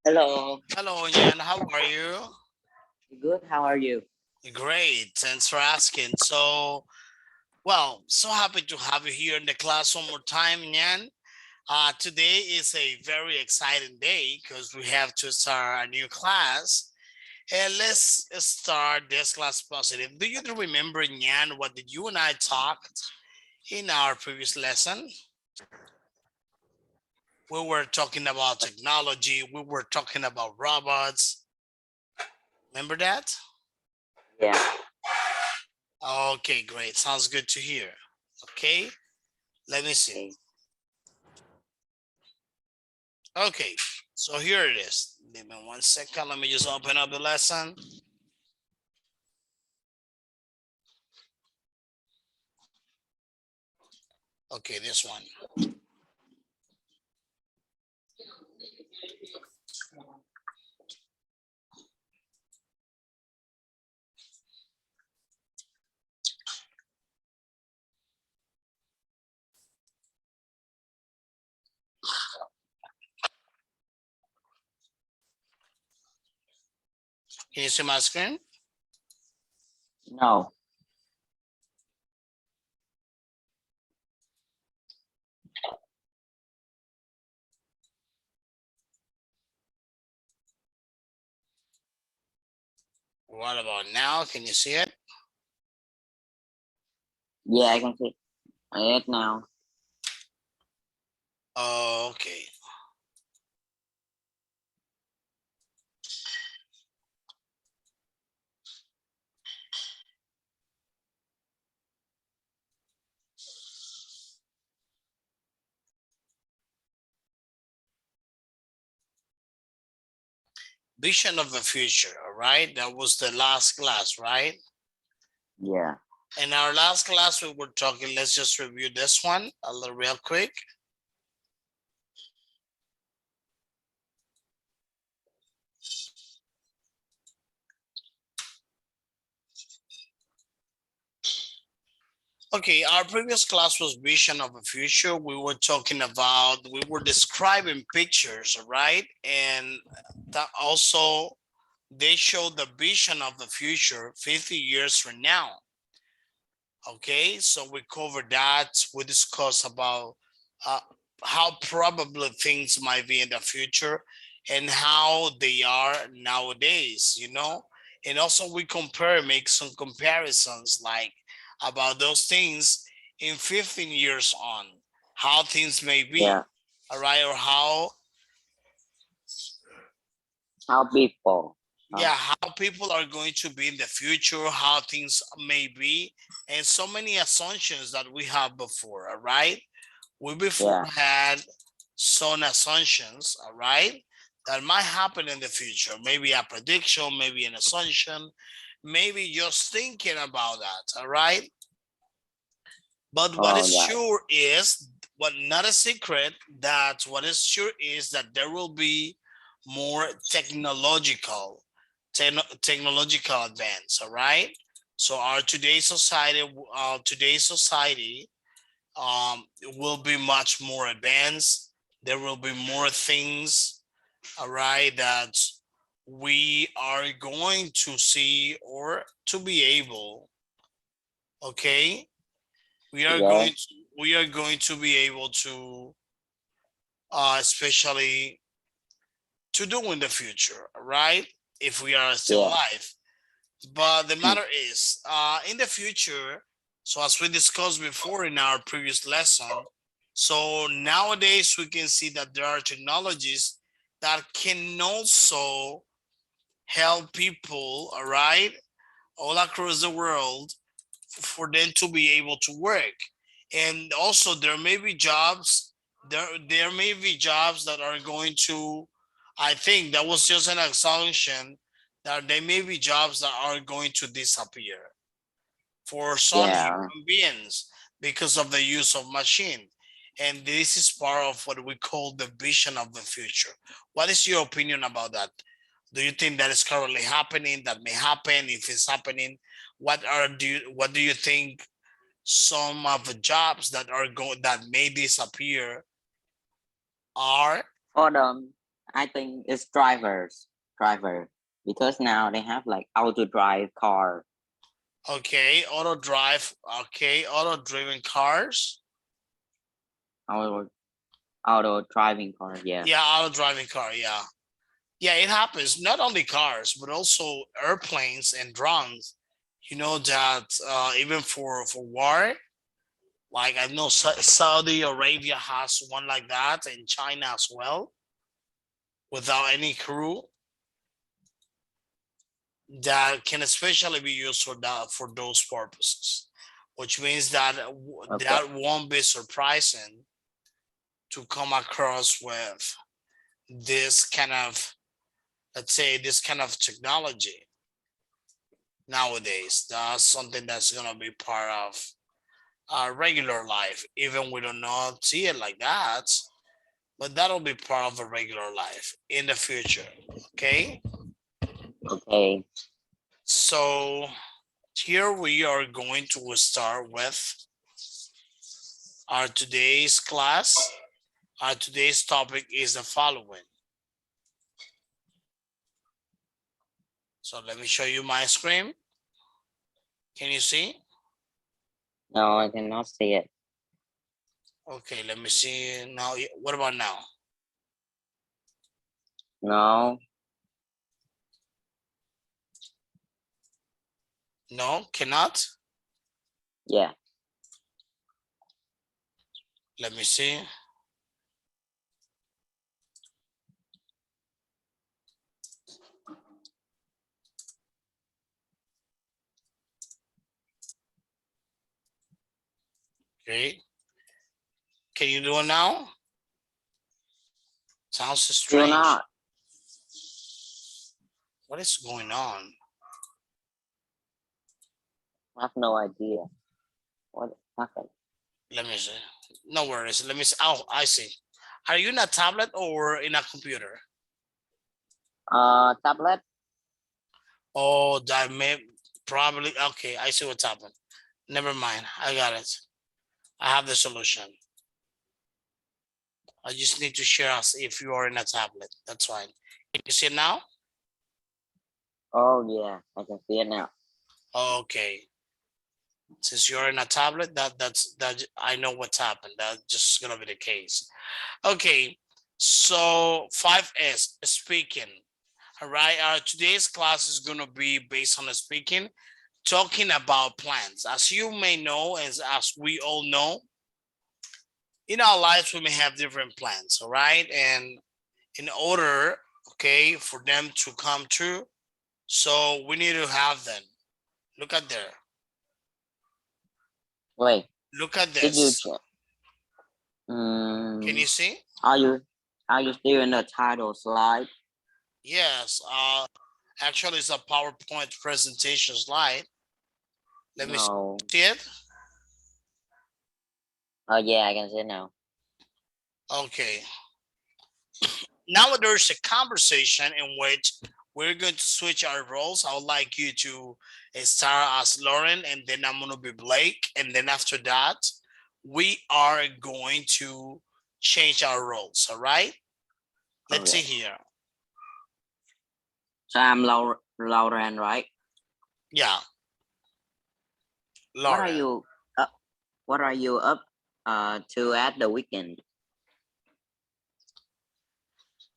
Hello. Hello, Yan. How are you? Good. How are you? Great. Thanks for asking. So happy to have you here in the class one more time, Yan. Today is a very exciting day because we have to start a new class. And let's start this class positive. Do you remember, Yan, what did you and I talked in our previous lesson? We were talking about technology. We were talking about robots. Remember that? Yeah. Okay, great. Sounds good to hear. Okay, let me see. Okay. Okay, so here it is. Give me 1 second. Let me just open up the lesson. Okay, this one. Can you see my screen? No. What about now? Can you see it? Yeah, I can see it now. Okay. Vision of the future, all right? That was the last class, right? Yeah. In our last class, we were talking, let's just review this one a little real quick. Okay, our previous class was vision of the future. We were talking about, we were describing pictures, right? And that also, they show the vision of the future 50 years from now. Okay, so we covered that. We discussed about uh, how probably things might be in the future and how they are nowadays, you know? And also we compare, make some comparisons like about those things in 15 years on, how things may be, Yeah. all right? Or How people? yeah, how people are going to be in the future, how things may be, and so many assumptions that we have before, all right? We before Yeah. had some assumptions, all right, that might happen in the future. Maybe a prediction, maybe an assumption, maybe just thinking about that, all right? But what Oh, is yeah. sure is, what not a secret, that what is sure is that there will be more technological advance, all right? So our today's society will be much more advanced. There will be more things, all right, that we are going to see or to be able, okay? We are Yeah. going to be able to especially to do in the future, right? If we are still Yeah. alive. But the matter is, in the future, so as we discussed before in our previous lesson, so nowadays we can see that there are technologies that can also help people, all right, all across the world for them to be able to work. And also there may be jobs, there may be jobs that are going to, I think that was just an assumption, that there may be jobs that are going to disappear for some Yeah. human beings because of the use of machine. And this is part of what we call the vision of the future. What is your opinion about that? Do you think that is currently happening, that may happen? If it's happening, what do you think some of the jobs that are going that may disappear are? Hold on. I think it's driver, because now they have like auto drive car. Okay, auto drive. Okay, auto driven cars. Auto auto driving car. Yeah. Yeah, auto driving car. Yeah. Yeah, it happens. Not only cars, but also airplanes and drones. You know that even for war, like I know Saudi Arabia has one like that, and China as well, without any crew, that can especially be used for that for those purposes, which means that Okay. that won't be surprising to come across with this kind of, let's say, this kind of technology nowadays. That's something that's gonna be part of our regular life, even we do not see it like that, but that'll be part of a regular life in the future. Okay, Okay. so here we are going to start with our today's class. Our today's topic is the following. So let me show you my screen. Can you see? No, I cannot see it. Okay, let me see now. What about now? No. No, cannot. Yeah. Let me see. Okay, can you do it now? Sounds Still strange. not. What is going on? I have no idea. What happened? Let me see. No worries. Let me see. Oh, I see. Are you in a tablet or in a computer? Tablet. Oh, that may probably. Okay, I see what's happened. Never mind. I got it. I have the solution. I just need to share us if you are in a tablet. That's fine. Can you see it now? Oh yeah, I can see it now. Okay. Since you're in a tablet, that I know what's happened. That's just gonna be the case. Okay. So 5S speaking. All right. Today's class is gonna be based on the speaking, talking about plans. As you may know, as we all know, in our lives we may have different plans. All right, and in order, okay, for them to come true, so we need to have them. Look at there. Wait, Look at did you this. check? Can you see? Are you still in the title slide? Yes. Actually, it's a PowerPoint presentation slide. Let me No. see it. Oh yeah, I can see it now. Okay. Now there's a conversation in which we're going to switch our roles. I would like you to start as Lauren, and then I'm going to be Blake. And then after that, we are going to change our roles. All right. Let's see Okay. here. So I'm Lauren, right? Yeah. What are Lauren. you up? What are you up to at the weekend?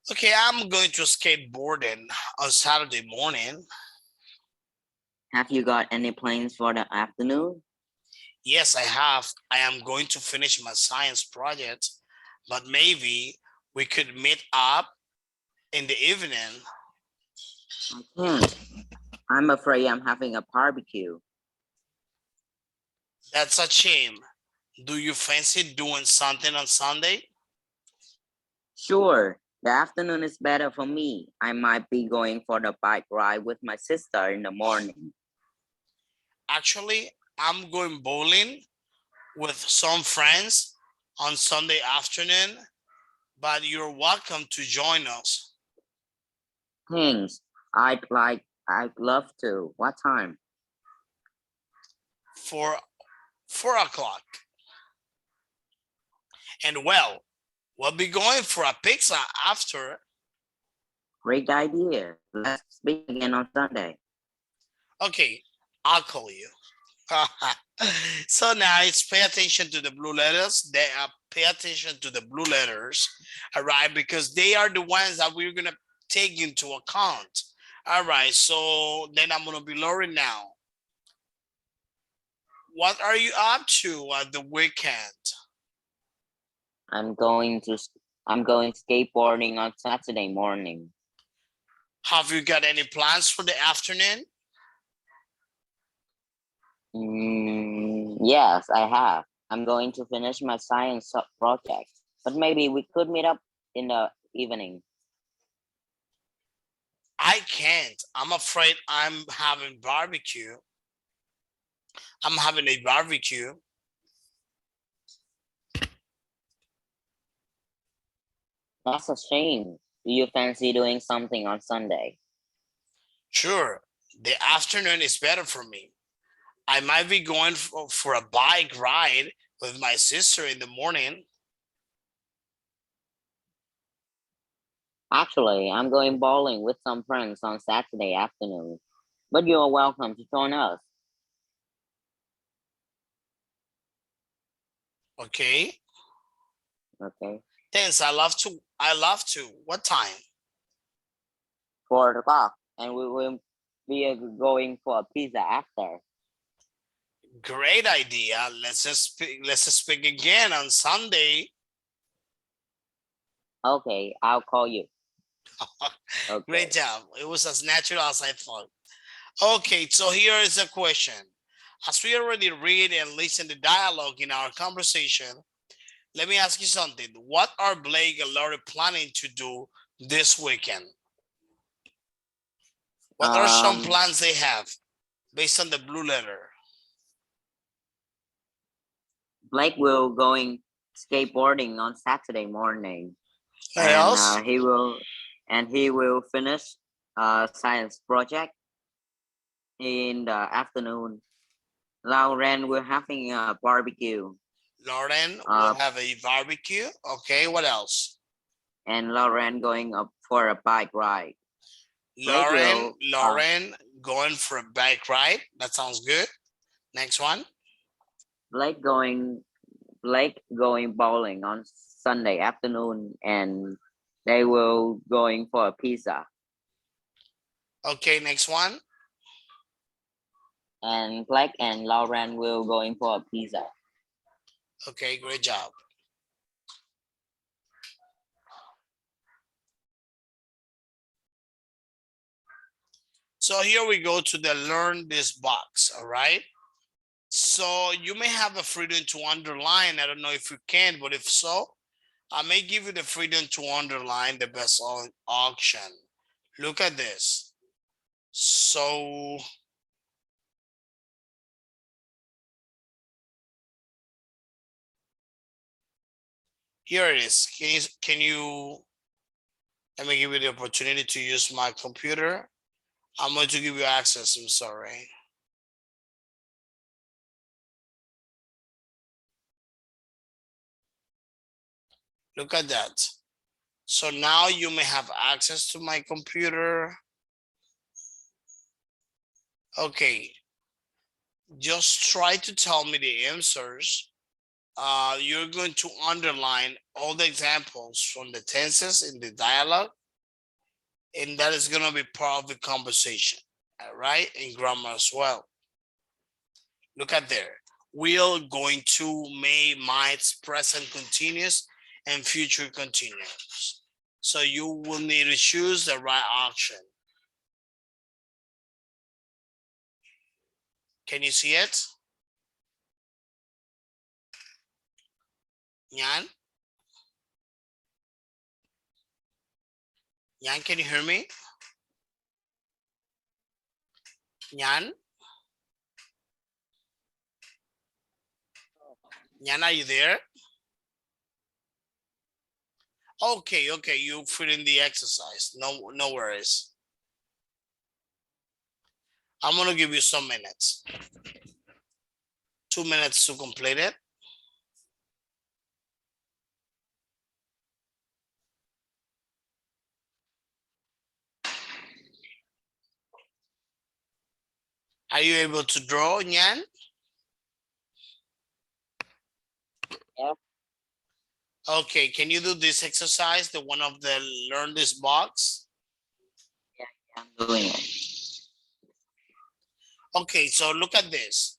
Okay, I'm going to skateboarding on Saturday morning. Have you got any plans for the afternoon? Yes, I have. I am going to finish my science project, but maybe we could meet up in the evening. I'm afraid I'm having a barbecue. That's a shame. Do you fancy doing something on Sunday? Sure, the afternoon is better for me. I might be going for the bike ride with my sister in the morning. Actually, I'm going bowling with some friends on Sunday afternoon, but you're welcome to join us. Thanks. I'd love to. What time? For 4 o'clock. And well, we'll be going for a pizza after. Great idea. Let's speak again on Sunday. Okay, I'll call you. So now it's pay attention to the blue letters. They are pay attention to the blue letters, all right, because they are the ones that we're gonna take into account. All right, so then I'm gonna be Lori now. What are you up to at the weekend? I'm going to I'm going skateboarding on Saturday morning. Have you got any plans for the afternoon? Yes, I have. I'm going to finish my science project, but maybe we could meet up in the evening. I can't. I'm afraid I'm having barbecue. I'm having a barbecue. That's a shame. Do you fancy doing something on Sunday? Sure, the afternoon is better for me. I might be going for a bike ride with my sister in the morning. Actually, I'm going bowling with some friends on Saturday afternoon, but you are welcome to join us. Okay. Okay, Thanks. I love to. I love to. What time? 4 o'clock, and we will be going for a pizza after. Great idea. Let's just speak again on Sunday. Okay, I'll call you. Great Okay. job. It was as natural as I thought. Okay, so here is a question. As we already read and listen to dialogue in our conversation, let me ask you something. What are Blake and Laurie planning to do this weekend? What are some Um, plans they have based on the blue letter? Blake will going skateboarding on Saturday morning, What and else? he will finish a science project in the afternoon. Lauren will having a barbecue. Lauren will Uh, have a barbecue. Okay, what else? and Lauren going up for a bike ride. Blake Lauren, will Lauren going for a bike ride. That sounds good. Next one. Blake going Blake going bowling on Sunday afternoon, and they will going for a pizza. Okay, next one. And Blake and Lauren will going for a pizza. Okay, great job. So here we go to the learn this box, all right? So you may have a freedom to underline. I don't know if you can, but if so, I may give you the freedom to underline the best auction. Look at this. So here it is. Let me give you the opportunity to use my computer. I'm going to give you access. I'm sorry. Look at that. So now you may have access to my computer. Okay. Just try to tell me the answers. You're going to underline all the examples from the tenses in the dialogue, and that is going to be part of the conversation, all right, and grammar as well. Look at there. Will, going to, may, might, present continuous, and future continuous. So you will need to choose the right option. Can you see it? Yan? Yan, can you hear me? Yan? Yan, are you there? Okay, okay, you fit in the exercise. No worries. I'm gonna give you some minutes. 2 minutes to complete it. Are you able to draw, Nyan? Yeah. Okay, can you do this exercise, the one of the learn this box? Yeah, I'm doing it. Okay, so look at this.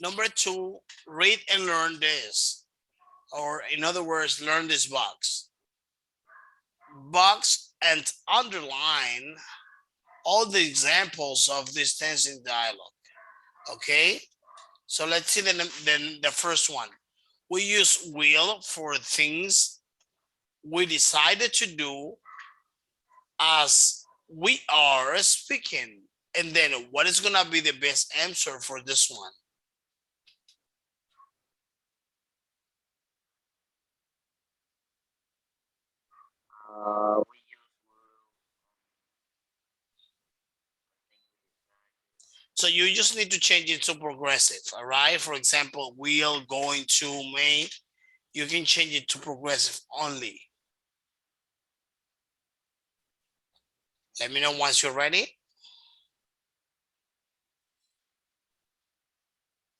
Number 2, read and learn this. Or in other words, learn this box. Box and underline all the examples of this tensing dialogue. Okay, so let's see the first one. We use will for things we decided to do as we are speaking. And then what is gonna be the best answer for this one? We So you just need to change it to progressive, all right? For example, will, going to, may, you can change it to progressive only. Let me know once you're ready.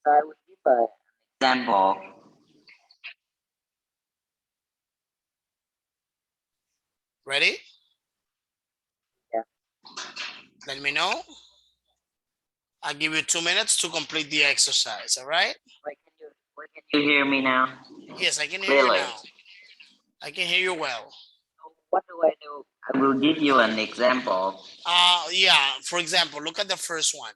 So I will give an example. Ready? Yeah. Let me know. I'll give you 2 minutes to complete the exercise, all right? Wait, can you hear me now? Yes, I can hear you Clearly. now. I can hear you well. So what do I do? I will give you an example. Yeah, for example, look at the first one.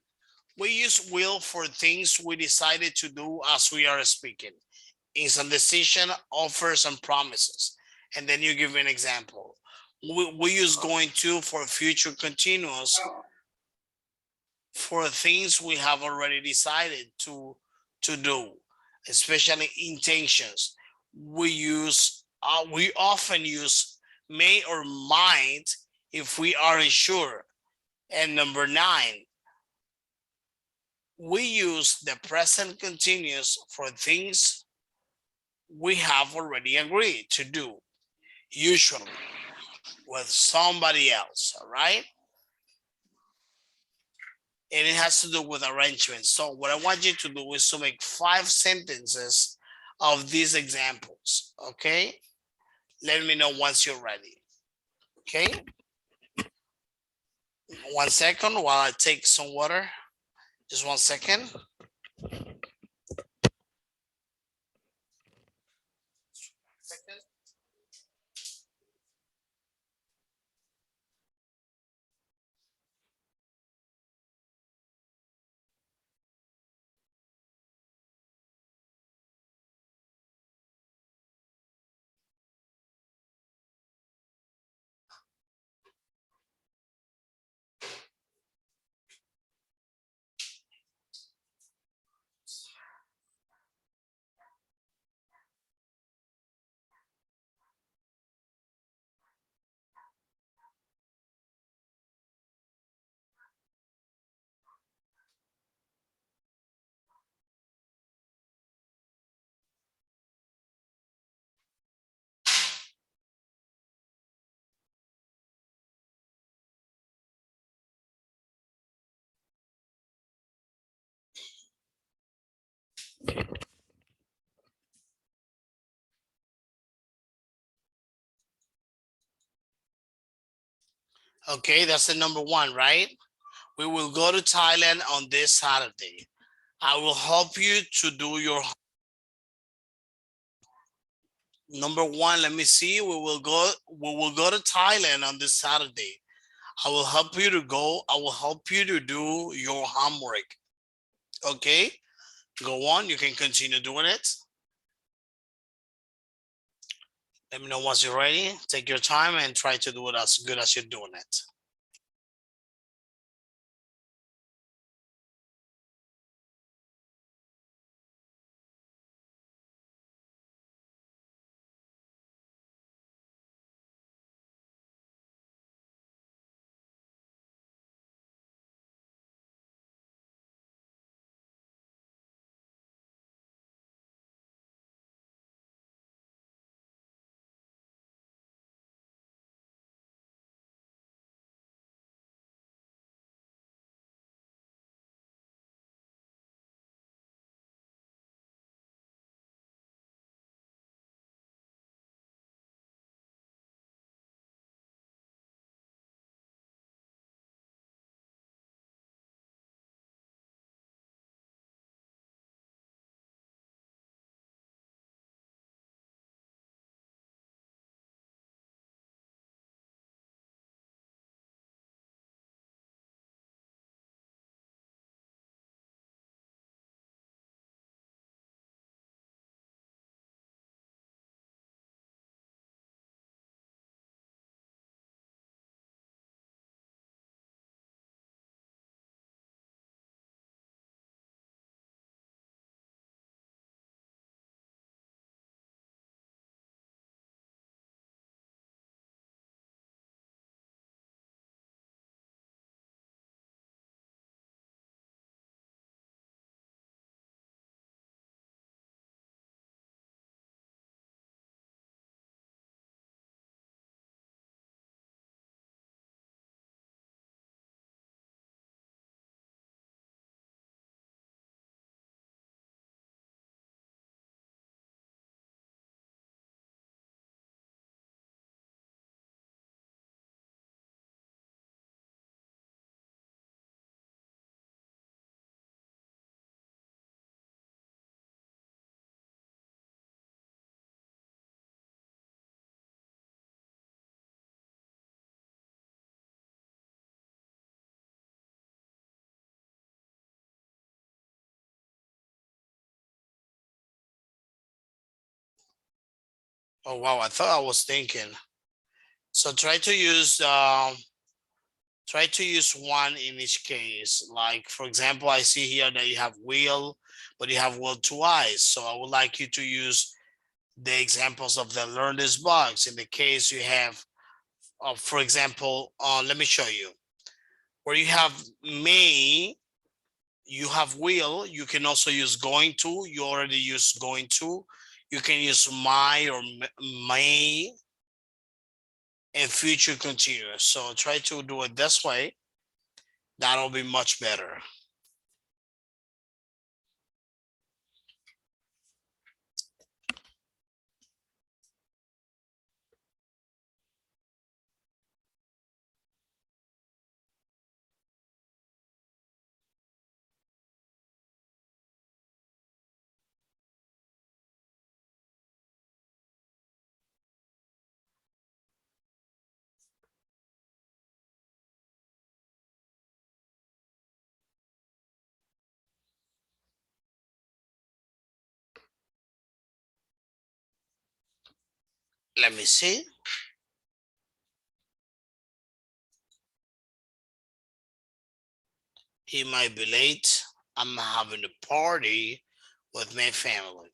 We use will for things we decided to do as we are speaking. It's a decision, offers, and promises. And then you give an example. We use going to for future continuous for things we have already decided to do, especially intentions. We often use may or might if we aren't sure. And number 9, we use the present continuous for things we have already agreed to do, usually with somebody else, all right? And it has to do with arrangements. So what I want you to do is to make 5 sentences of these examples, okay? Let me know once you're ready, okay? 1 second while I take some water. Just 1 second. Okay, that's the number 1, right? We will go to Thailand on this Saturday. I will help you to do your number 1. Let me see. We will go to Thailand on this Saturday. I will help you to go. I will help you to do your homework. Okay, go on. You can continue doing it. Let me know once you're ready. Take your time and try to do it as good as you're doing it. Oh wow, I thought I was thinking. So try to use one in each case. Like for example, I see here that you have will, but you have will twice. So I would like you to use the examples of the learn this box. In the case you have, for example, let me show you. Where you have may, you have will, you can also use going to, you already use going to. You can use my or may and future continuous. So try to do it this way. That'll be much better. Let me see. He might be late. I'm having a party with my family.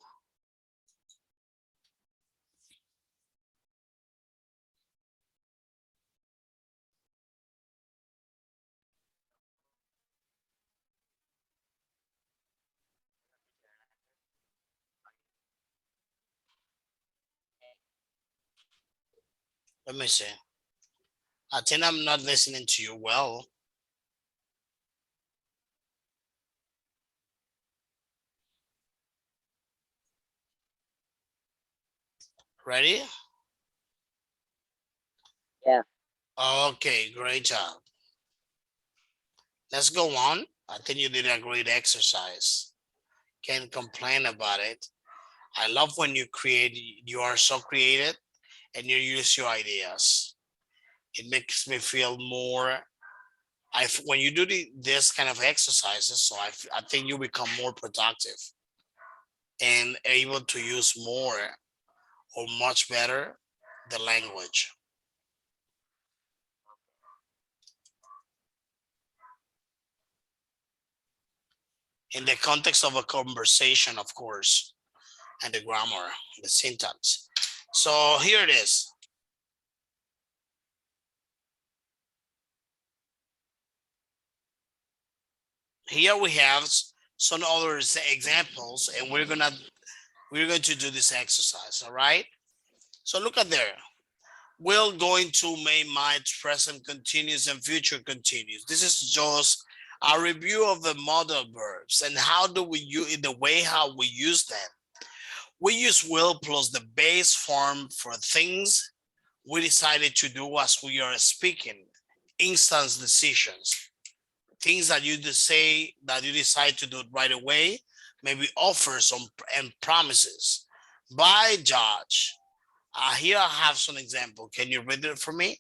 Let me see. I think I'm not listening to you well. Ready? Yeah. Okay, great job. Let's go on. I think you did a great exercise. Can't complain about it. I love when you create, you are so creative and you use your ideas. It makes me feel more, when you do this kind of exercises, so I think you become more productive and able to use more or much better the language. In the context of a conversation, of course, and the grammar, the syntax. So here it is. Here we have some other examples, and we're going to do this exercise, all right? So look at there. Will, going to, may, might, present continuous, and future continuous. This is just a review of the modal verbs and how do we use in the way how we use them. We use will plus the base form for things we decided to do as we are speaking. Instance decisions, things that you just say that you decide to do it right away, maybe offers and promises. By Judge. Here I have some example. Can you read it for me?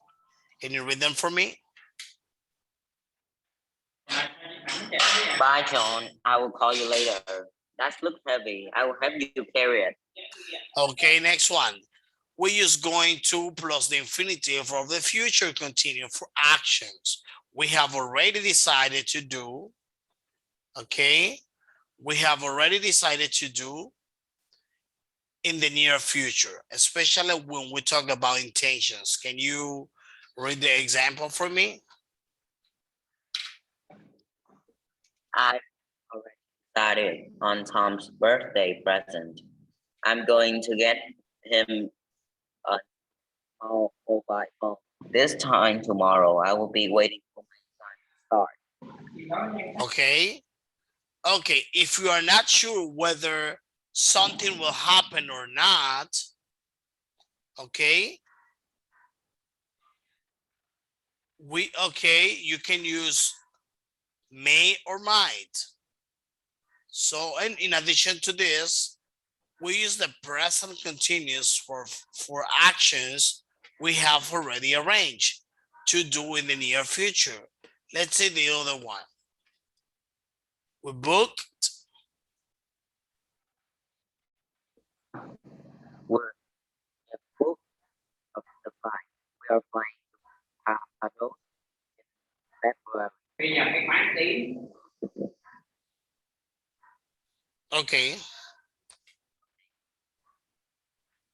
Can you read them for me? Bye, John. I will call you later. That looks heavy. I will have you carry it. Okay, next one. We use going to plus the infinitive of the future continuous for actions we have already decided to do. Okay, we have already decided to do in the near future, especially when we talk about intentions. Can you read the example for me? I already started on Tom's birthday present. I'm going to get him a small mobile phone. This time tomorrow, I will be waiting for my son to start. Okay. Okay, if you are not sure whether something will happen or not, okay, you can use may or might. So, and in addition to this, we use the present continuous for actions we have already arranged to do in the near future. Let's say the other one. We booked. We're are flying to Barbados in February. Okay.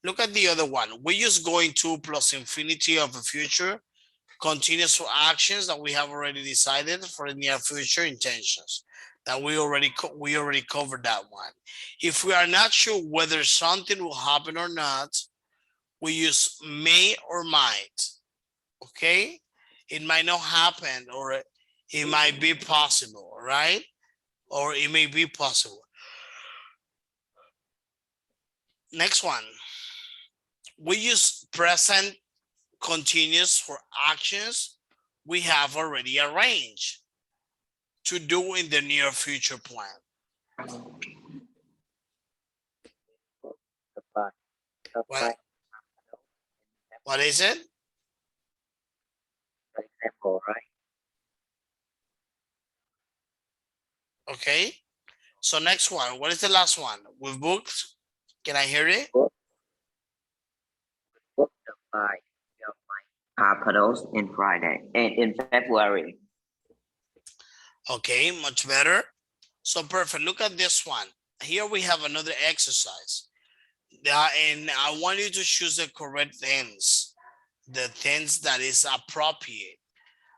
Look at the other one. We're just going to plus infinity of the future, continuous for actions that we have already decided for the near future intentions. That we already covered that one. If we are not sure whether something will happen or not, we use may or might. Okay? It might not happen, or it might be possible, right? Or it may be possible. Next one. We use present continuous for actions we have already arranged to do in the near future plan. What is it? For example, right? Okay. So next one. What is the last one? We've booked. Can I hear it? Book the flight of my Barbados in February. Okay, much better. So perfect. Look at this one. Here we have another exercise. And I want you to choose the correct tense, the tense that is appropriate.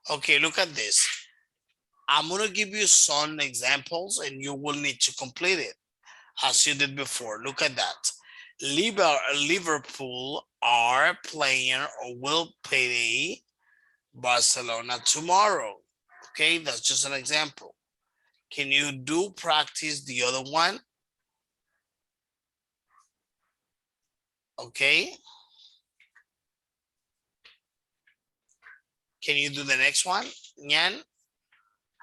Okay, look at this. I'm going to give you some examples and you will need to complete it as you did before. Look at that. Liverpool are playing or will play Barcelona tomorrow. Okay, that's just an example. Can you do practice the other one? Okay. Can you do the next one, Nyan?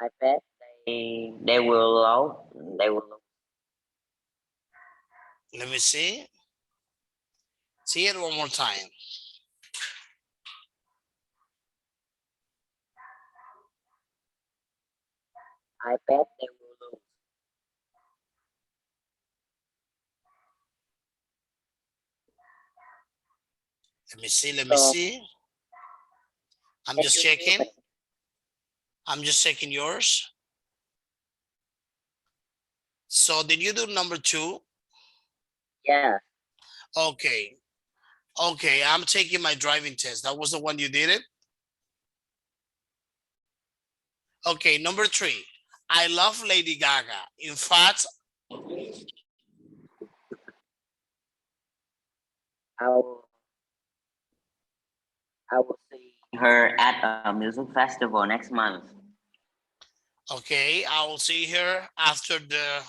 I bet they will lose. They will lose. Let me see. See it one more time. I bet they will lose. Let me see. Let me see. I'm just checking. I'm just checking yours. So did you do number 2? Yeah. Okay. Okay, I'm taking my driving test. That was the one you did it? Okay, number 3. I love Lady Gaga. In fact, I will see her at a music festival next month. okay, I will see her after the,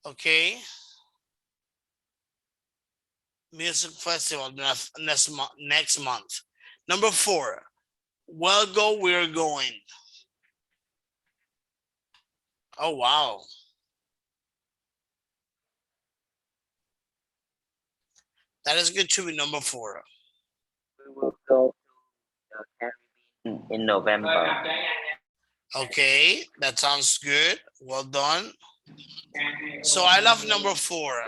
okay, music festival next month. Number 4, well go, we're going. Oh, wow. That is good to be number 4. We will go to the Caribbean in November. Okay, that sounds good. Well done. So I love number 4.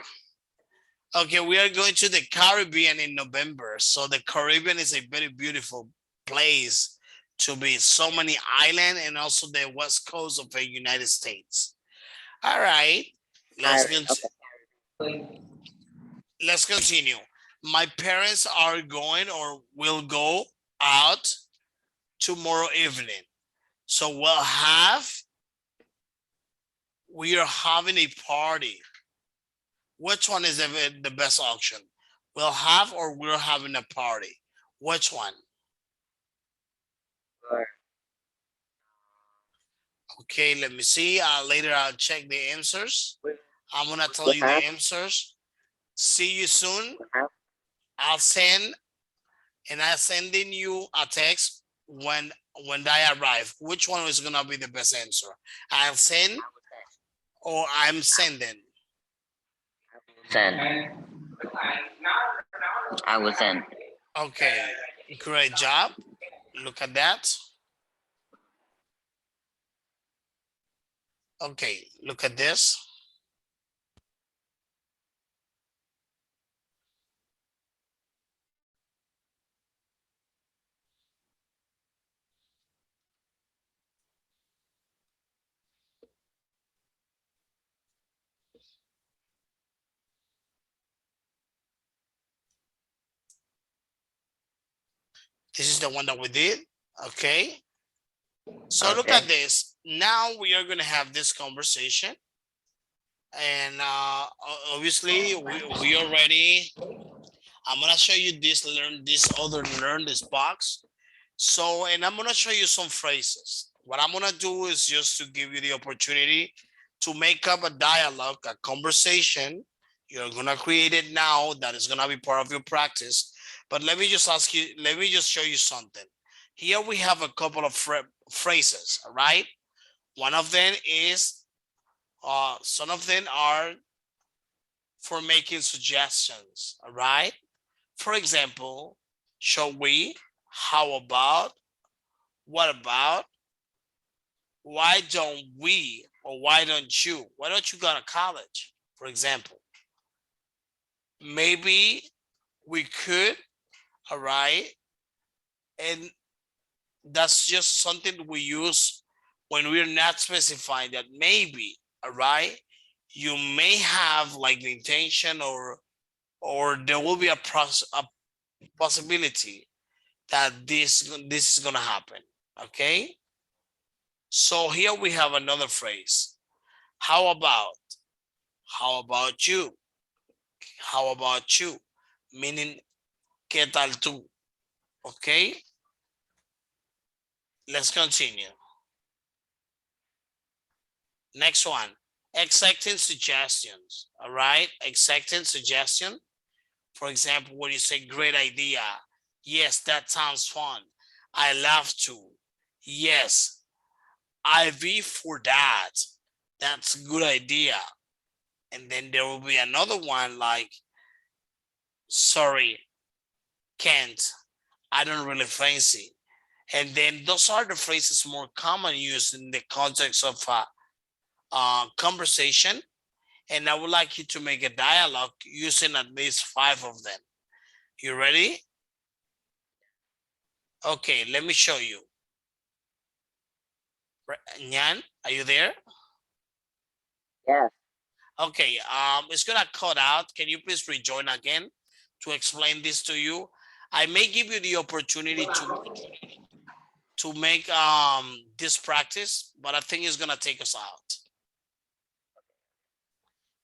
Okay, we are going to the Caribbean in November. So the Caribbean is a very beautiful place to be. So many islands and also the west coast of the United States. All right, let's continue. My parents are going or will go out tomorrow evening. So we are having a party. Which one is the best option? We'll have or we're having a party? Which one? Okay, let me see. Later I'll check the answers. I'm gonna tell you the answers. See you soon. I'll send sending you a text when I arrive. Which one is gonna be the best answer? I'll send or I'm sending. Send. I will send. Okay, great job. Look at that. Okay, look at this. This is the one that we did. Okay. So look Okay. at this. Now we are going to have this conversation. And obviously we already, I'm going to show you this, learn this box. So, and I'm going to show you some phrases. What I'm going to do is just to give you the opportunity to make up a dialogue, a conversation. You're going to create it now. That is going to be part of your practice. But let me just ask you, let me just show you something. Here we have a couple of phrases, all right? One of them is, some of them are for making suggestions, all right? For example, shall we, how about, what about, why don't we, or why don't you? Why don't you go to college, for example? Maybe we could, all right? And that's just something we use when we're not specifying that maybe, all right? You may have like the intention, or there will be a possibility that this is gonna happen. Okay. So here we have another phrase. How about? How about you? How about you? Meaning, ¿qué tal tú? Okay. Let's continue. Next one. Accepting suggestions. All right. Accepting suggestion. For example, when you say great idea. Yes, that sounds fun. I love to. Yes, I be for that. That's a good idea. And then there will be another one like, sorry, can't. I don't really fancy. And then those are the phrases more common used in the context of a conversation. And I would like you to make a dialogue using at least 5 of them. You ready? Okay, let me show you. Nyan, are you there? Yes. Okay, it's gonna cut out. Can you please rejoin again to explain this to you? I may give you the opportunity to make this practice, but I think it's gonna take us out.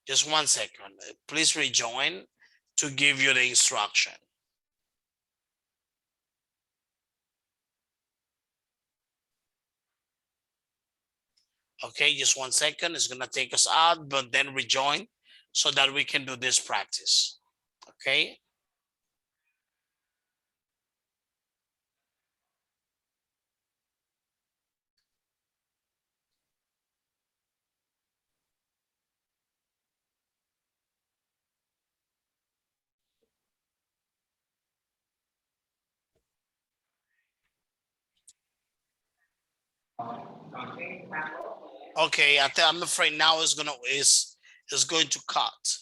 Just 1 second. Please rejoin to give you the instruction. Okay, just 1 second. It's gonna take us out, but then rejoin so that we can do this practice. Okay. Okay, I'm afraid now is going to cut.